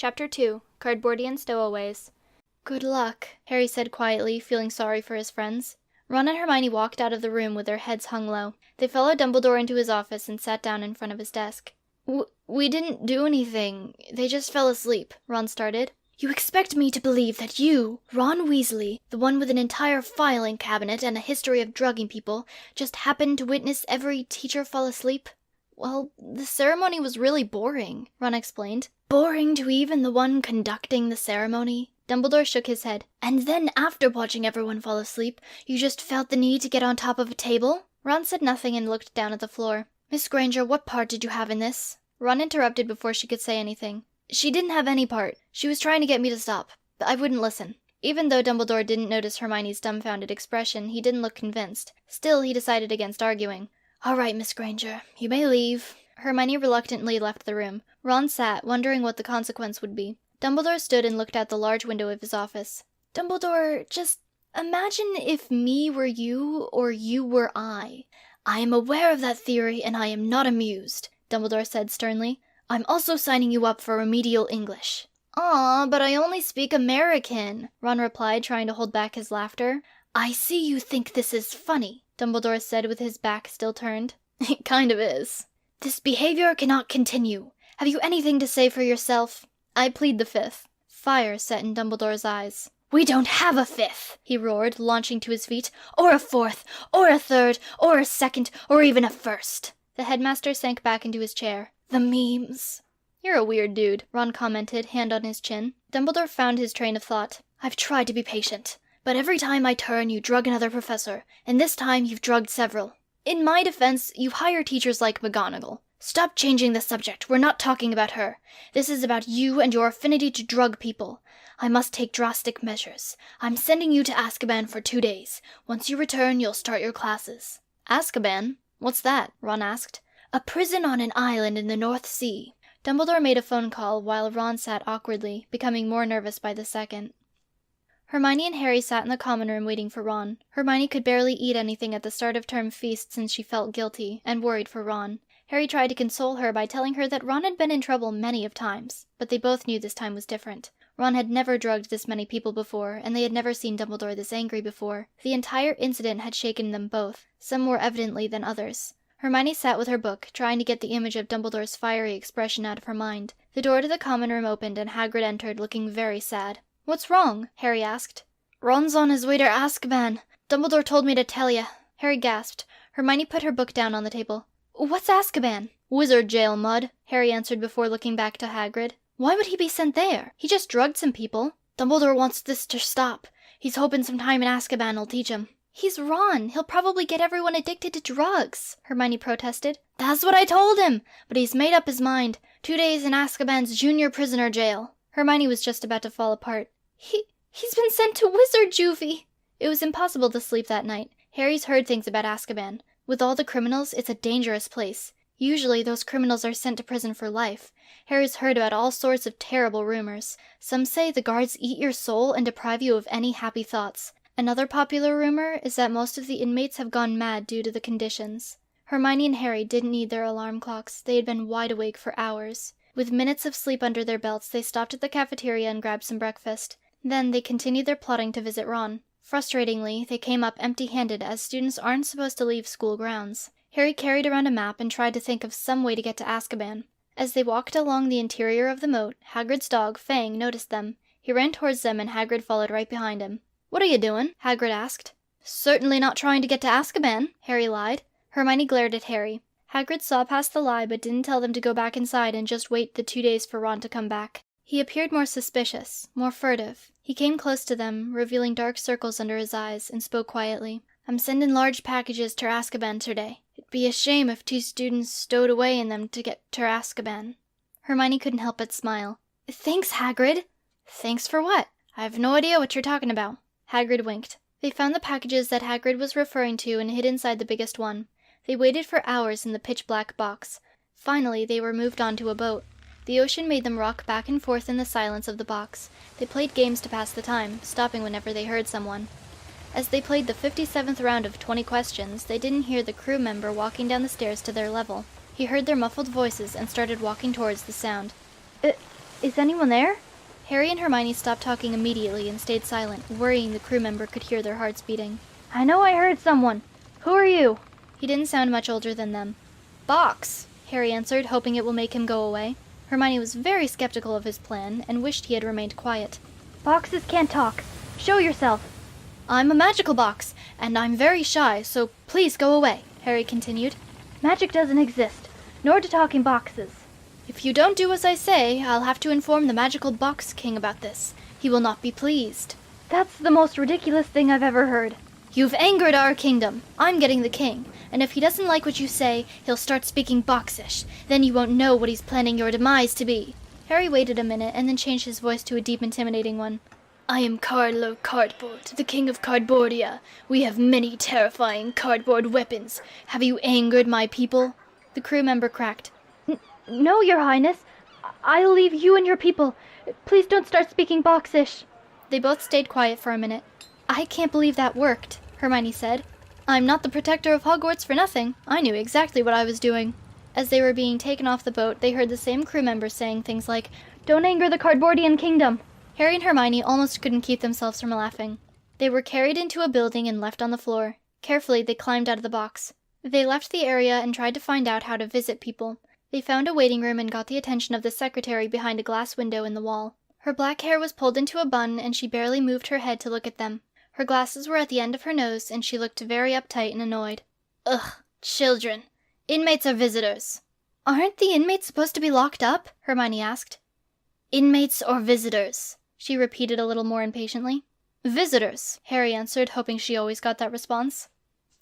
Chapter 2, Cardboardian Stowaways. "Good luck," Harry said quietly, feeling sorry for his friends. Ron and Hermione walked out of the room with their heads hung low. They followed Dumbledore into his office and sat down in front of his desk. We didn't do anything. They just fell asleep," Ron started. "You expect me to believe that you, Ron Weasley, the one with an entire filing cabinet and a history of drugging people, just happened to witness every teacher fall asleep?" "Well, the ceremony was really boring," Ron explained. "Boring to even the one conducting the ceremony?" Dumbledore shook his head. "And then after watching everyone fall asleep, you just felt the need to get on top of a table?" Ron said nothing and looked down at the floor. "Miss Granger, what part did you have in this?" Ron interrupted before she could say anything. "She didn't have any part. She was trying to get me to stop. But I wouldn't listen." Even though Dumbledore didn't notice Hermione's dumbfounded expression, he didn't look convinced. Still, he decided against arguing. "All right, Miss Granger, you may leave." Hermione reluctantly left the room. Ron sat, wondering what the consequence would be. Dumbledore stood and looked out the large window of his office. "Dumbledore, just imagine if me were you or you were I. I am aware of that theory and I am not amused," Dumbledore said sternly. "I'm also signing you up for remedial English." "Aw, but I only speak American," Ron replied, trying to hold back his laughter. "I see you think this is funny," Dumbledore said with his back still turned. "It kind of is." "This behavior cannot continue. Have you anything to say for yourself?" "I plead the fifth." Fire set in Dumbledore's eyes. "We don't have a fifth," he roared, launching to his feet, "or a fourth, or a third, or a second, or even a first." The headmaster sank back into his chair. "The memes." "You're a weird dude," Ron commented, hand on his chin. Dumbledore found his train of thought. "I've tried to be patient, but every time I turn you drug another professor, and this time you've drugged several. In my defense, you hire teachers like McGonagall. Stop changing the subject. We're not talking about her. This is about you and your affinity to drug people. I must take drastic measures. I'm sending you to Azkaban for 2 days. Once you return, you'll start your classes." "Azkaban? What's that?" Ron asked. "A prison on an island in the North Sea." Dumbledore made a phone call while Ron sat awkwardly, becoming more nervous by the second. Hermione and Harry sat in the common room waiting for Ron. Hermione could barely eat anything at the start of term feast since she felt guilty, and worried for Ron. Harry tried to console her by telling her that Ron had been in trouble many of times, but they both knew this time was different. Ron had never drugged this many people before, and they had never seen Dumbledore this angry before. The entire incident had shaken them both, some more evidently than others. Hermione sat with her book, trying to get the image of Dumbledore's fiery expression out of her mind. The door to the common room opened and Hagrid entered, looking very sad. "What's wrong?" Harry asked. "Ron's on his way to Azkaban. Dumbledore told me to tell ya." Harry gasped. Hermione put her book down on the table. "What's Azkaban?" "Wizard jail, Mud," Harry answered before looking back to Hagrid. "Why would he be sent there? He just drugged some people." "Dumbledore wants this to stop. He's hoping some time in Azkaban'll teach him." "He's Ron. He'll probably get everyone addicted to drugs," Hermione protested. "That's what I told him, but he's made up his mind. 2 days in Azkaban's junior prisoner jail." Hermione was just about to fall apart. He's been sent to Wizard Juvie." It was impossible to sleep that night. Harry's heard things about Azkaban. With all the criminals, it's a dangerous place. Usually those criminals are sent to prison for life. Harry's heard about all sorts of terrible rumors. Some say the guards eat your soul and deprive you of any happy thoughts. Another popular rumor is that most of the inmates have gone mad due to the conditions. Hermione and Harry didn't need their alarm clocks. They had been wide awake for hours. With minutes of sleep under their belts, they stopped at the cafeteria and grabbed some breakfast. Then they continued their plotting to visit Ron. Frustratingly, they came up empty-handed, as students aren't supposed to leave school grounds. Harry carried around a map and tried to think of some way to get to Azkaban. As they walked along the interior of the moat, Hagrid's dog, Fang, noticed them. He ran towards them and Hagrid followed right behind him. "What are you doing?" Hagrid asked. "Certainly not trying to get to Azkaban," Harry lied. Hermione glared at Harry. Hagrid saw past the lie but didn't tell them to go back inside and just wait the 2 days for Ron to come back. He appeared more suspicious, more furtive. He came close to them, revealing dark circles under his eyes, and spoke quietly. "I'm sending large packages to Azkaban today. It'd be a shame if 2 students stowed away in them to get to Azkaban." Hermione couldn't help but smile. "Thanks, Hagrid." "Thanks for what? I have no idea what you're talking about." Hagrid winked. They found the packages that Hagrid was referring to and hid inside the biggest one. They waited for hours in the pitch-black box. Finally, they were moved on to a boat. The ocean made them rock back and forth in the silence of the box. They played games to pass the time, stopping whenever they heard someone. As they played the 57th round of 20 questions, they didn't hear the crew member walking down the stairs to their level. He heard their muffled voices and started walking towards the sound. Is anyone there? Harry and Hermione stopped talking immediately and stayed silent, worrying the crew member could hear their hearts beating. I know I heard someone. Who are you? He didn't sound much older than them. Box, Harry answered, hoping it will make him go away. Hermione was very skeptical of his plan and wished he had remained quiet. Boxes can't talk. Show yourself. I'm a magical box, and I'm very shy, so please go away, Harry continued. Magic doesn't exist, nor do talking boxes. If you don't do as I say, I'll have to inform the magical box king about this. He will not be pleased. That's the most ridiculous thing I've ever heard. You've angered our kingdom. I'm getting the king, and if he doesn't like what you say, he'll start speaking boxish. Then you won't know what he's planning your demise to be. Harry waited a minute and then changed his voice to a deep, intimidating one. I am Carlo Cardboard, the king of Cardboardia. We have many terrifying cardboard weapons. Have you angered my people? The crew member cracked. No, your highness. I'll leave you and your people. Please don't start speaking boxish. They both stayed quiet for a minute. I can't believe that worked, Hermione said. I'm not the protector of Hogwarts for nothing. I knew exactly what I was doing. As they were being taken off the boat, they heard the same crew members saying things like, Don't anger the Cardboardian kingdom. Harry and Hermione almost couldn't keep themselves from laughing. They were carried into a building and left on the floor. Carefully, they climbed out of the box. They left the area and tried to find out how to visit people. They found a waiting room and got the attention of the secretary behind a glass window in the wall. Her black hair was pulled into a bun, and she barely moved her head to look at them. Her glasses were at the end of her nose, and she looked very uptight and annoyed. Ugh, children. Inmates are visitors. Aren't the inmates supposed to be locked up? Hermione asked. Inmates or visitors? She repeated a little more impatiently. Visitors, Harry answered, hoping she always got that response.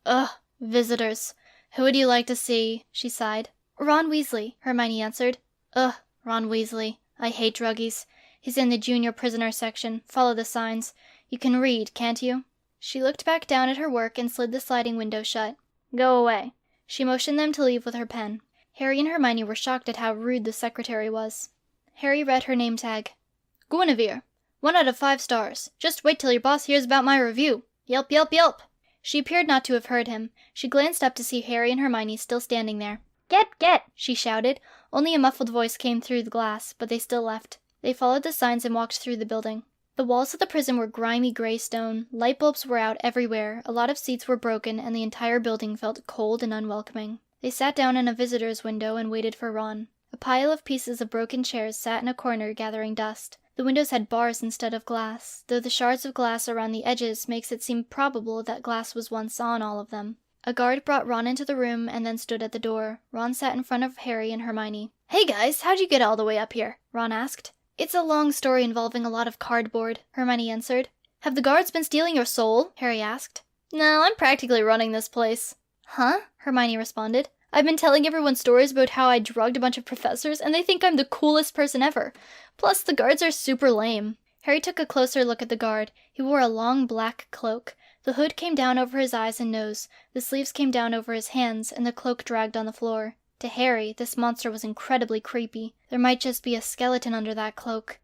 Ugh, visitors. Who would you like to see? She sighed. Ron Weasley, Hermione answered. Ugh, Ron Weasley. I hate druggies. He's in the junior prisoner section. Follow the signs. You can read, can't you? She looked back down at her work and slid the sliding window shut. Go away. She motioned them to leave with her pen. Harry and Hermione were shocked at how rude the secretary was. Harry read her name tag. Guinevere. 1 out of 5 stars. Just wait till your boss hears about my review. Yelp, yelp, yelp. She appeared not to have heard him. She glanced up to see Harry and Hermione still standing there. Get, she shouted. Only a muffled voice came through the glass, but they still left. They followed the signs and walked through the building. The walls of the prison were grimy gray stone, light bulbs were out everywhere, a lot of seats were broken, and the entire building felt cold and unwelcoming. They sat down in a visitor's window and waited for Ron. A pile of pieces of broken chairs sat in a corner gathering dust. The windows had bars instead of glass, though the shards of glass around the edges makes it seem probable that glass was once on all of them. A guard brought Ron into the room and then stood at the door. Ron sat in front of Harry and Hermione. Hey guys, how'd you get all the way up here? Ron asked. It's a long story involving a lot of cardboard, Hermione answered. Have the guards been stealing your soul? Harry asked. No, I'm practically running this place. Huh? Hermione responded. I've been telling everyone stories about how I drugged a bunch of professors, and they think I'm the coolest person ever. Plus, the guards are super lame. Harry took a closer look at the guard. He wore a long black cloak. The hood came down over his eyes and nose, the sleeves came down over his hands, and the cloak dragged on the floor. To Harry, this monster was incredibly creepy. There might just be a skeleton under that cloak.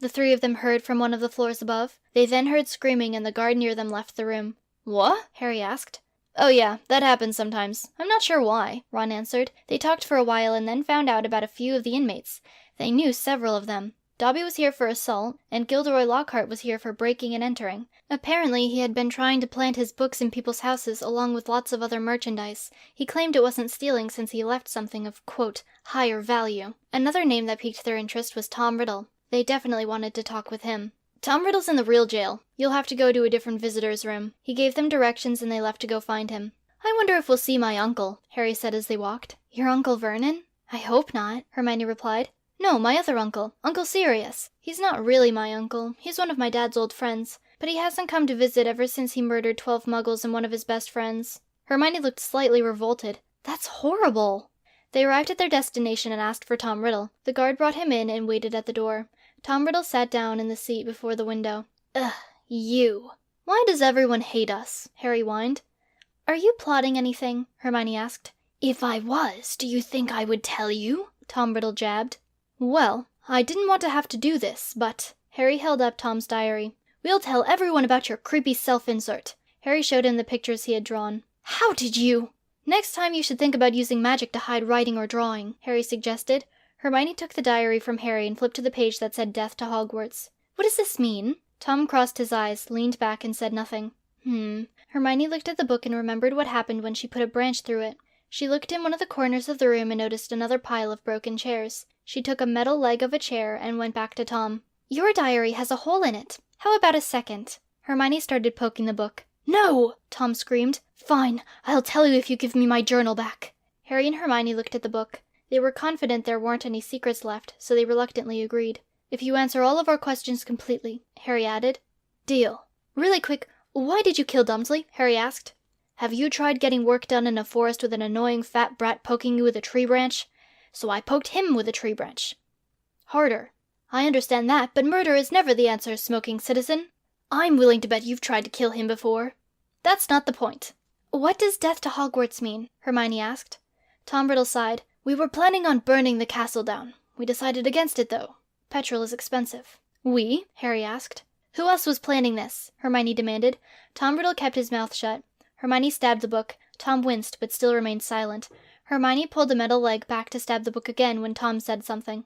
The 3 of them heard from one of the floors above. They then heard screaming, and the guard near them left the room. What? Harry asked. Oh yeah, that happens sometimes. I'm not sure why, Ron answered. They talked for a while and then found out about a few of the inmates. They knew several of them. Dobby was here for assault, and Gilderoy Lockhart was here for breaking and entering. Apparently, he had been trying to plant his books in people's houses along with lots of other merchandise. He claimed it wasn't stealing since he left something of, quote, higher value. Another name that piqued their interest was Tom Riddle. They definitely wanted to talk with him. Tom Riddle's in the real jail. You'll have to go to a different visitor's room. He gave them directions and they left to go find him. I wonder if we'll see my uncle, Harry said as they walked. Your Uncle Vernon? I hope not, Hermione replied. No, my other uncle, Uncle Sirius. He's not really my uncle. He's one of my dad's old friends. But he hasn't come to visit ever since he murdered 12 muggles and one of his best friends. Hermione looked slightly revolted. That's horrible. They arrived at their destination and asked for Tom Riddle. The guard brought him in and waited at the door. Tom Riddle sat down in the seat before the window. Ugh, you. Why does everyone hate us? Harry whined. Are you plotting anything? Hermione asked. If I was, do you think I would tell you? Tom Riddle jabbed. Well, I didn't want to have to do this, but... Harry held up Tom's diary. We'll tell everyone about your creepy self-insert. Harry showed him the pictures he had drawn. How did you? Next time you should think about using magic to hide writing or drawing, Harry suggested. Hermione took the diary from Harry and flipped to the page that said Death to Hogwarts. What does this mean? Tom crossed his eyes, leaned back, and said nothing. Hermione looked at the book and remembered what happened when she put a branch through it. She looked in one of the corners of the room and noticed another pile of broken chairs. She took a metal leg of a chair and went back to Tom. Your diary has a hole in it. How about a second? Hermione started poking the book. No! Tom screamed. Fine, I'll tell you if you give me my journal back. Harry and Hermione looked at the book. They were confident there weren't any secrets left, so they reluctantly agreed. If you answer all of our questions completely, Harry added. Deal. Really quick, why did you kill Durmstrang? Harry asked. Have you tried getting work done in a forest with an annoying fat brat poking you with a tree branch? So I poked him with a tree branch. Harder. I understand that, but murder is never the answer, smoking citizen. I'm willing to bet you've tried to kill him before. That's not the point. What does Death to Hogwarts mean? Hermione asked. Tom Riddle sighed. We were planning on burning the castle down. We decided against it, though. Petrol is expensive. We? Harry asked. Who else was planning this? Hermione demanded. Tom Riddle kept his mouth shut. Hermione stabbed the book. Tom winced, but still remained silent. Hermione pulled the metal leg back to stab the book again when Tom said something.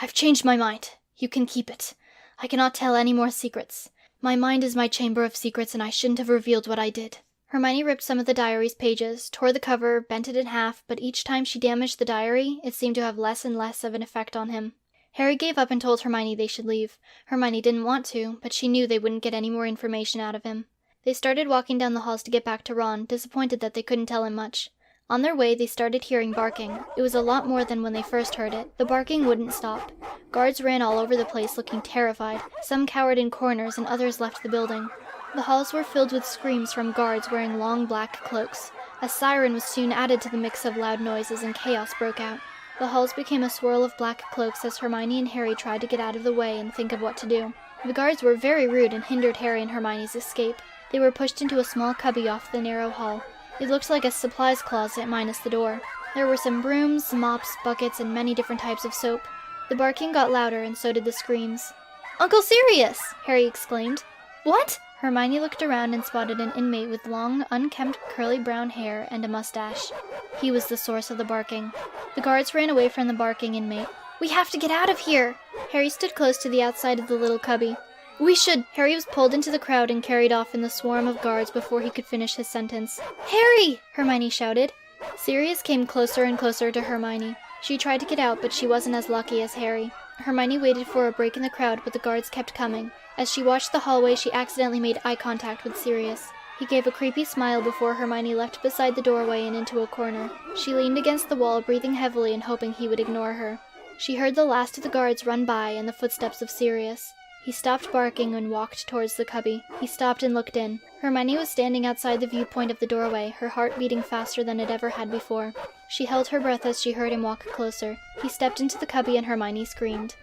I've changed my mind. You can keep it. I cannot tell any more secrets. My mind is my chamber of secrets, and I shouldn't have revealed what I did. Hermione ripped some of the diary's pages, tore the cover, bent it in half, but each time she damaged the diary, it seemed to have less and less of an effect on him. Harry gave up and told Hermione they should leave. Hermione didn't want to, but she knew they wouldn't get any more information out of him. They started walking down the halls to get back to Ron, disappointed that they couldn't tell him much. On their way, they started hearing barking. It was a lot more than when they first heard it. The barking wouldn't stop. Guards ran all over the place looking terrified. Some cowered in corners and others left the building. The halls were filled with screams from guards wearing long black cloaks. A siren was soon added to the mix of loud noises and chaos broke out. The halls became a swirl of black cloaks as Hermione and Harry tried to get out of the way and think of what to do. The guards were very rude and hindered Harry and Hermione's escape. They were pushed into a small cubby off the narrow hall. It looked like a supplies closet minus the door. There were some brooms, mops, buckets, and many different types of soap. The barking got louder, and so did the screams. Uncle Sirius! Harry exclaimed. What? Hermione looked around and spotted an inmate with long, unkempt, curly brown hair and a mustache. He was the source of the barking. The guards ran away from the barking inmate. We have to get out of here! Harry stood close to the outside of the little cubby. We should! Harry was pulled into the crowd and carried off in the swarm of guards before he could finish his sentence. Harry! Hermione shouted. Sirius came closer and closer to Hermione. She tried to get out, but she wasn't as lucky as Harry. Hermione waited for a break in the crowd, but the guards kept coming. As she watched the hallway, she accidentally made eye contact with Sirius. He gave a creepy smile before Hermione left beside the doorway and into a corner. She leaned against the wall, breathing heavily and hoping he would ignore her. She heard the last of the guards run by and the footsteps of Sirius. He stopped barking and walked towards the cubby. He stopped and looked in. Hermione was standing outside the viewpoint of the doorway, her heart beating faster than it ever had before. She held her breath as she heard him walk closer. He stepped into the cubby and Hermione screamed.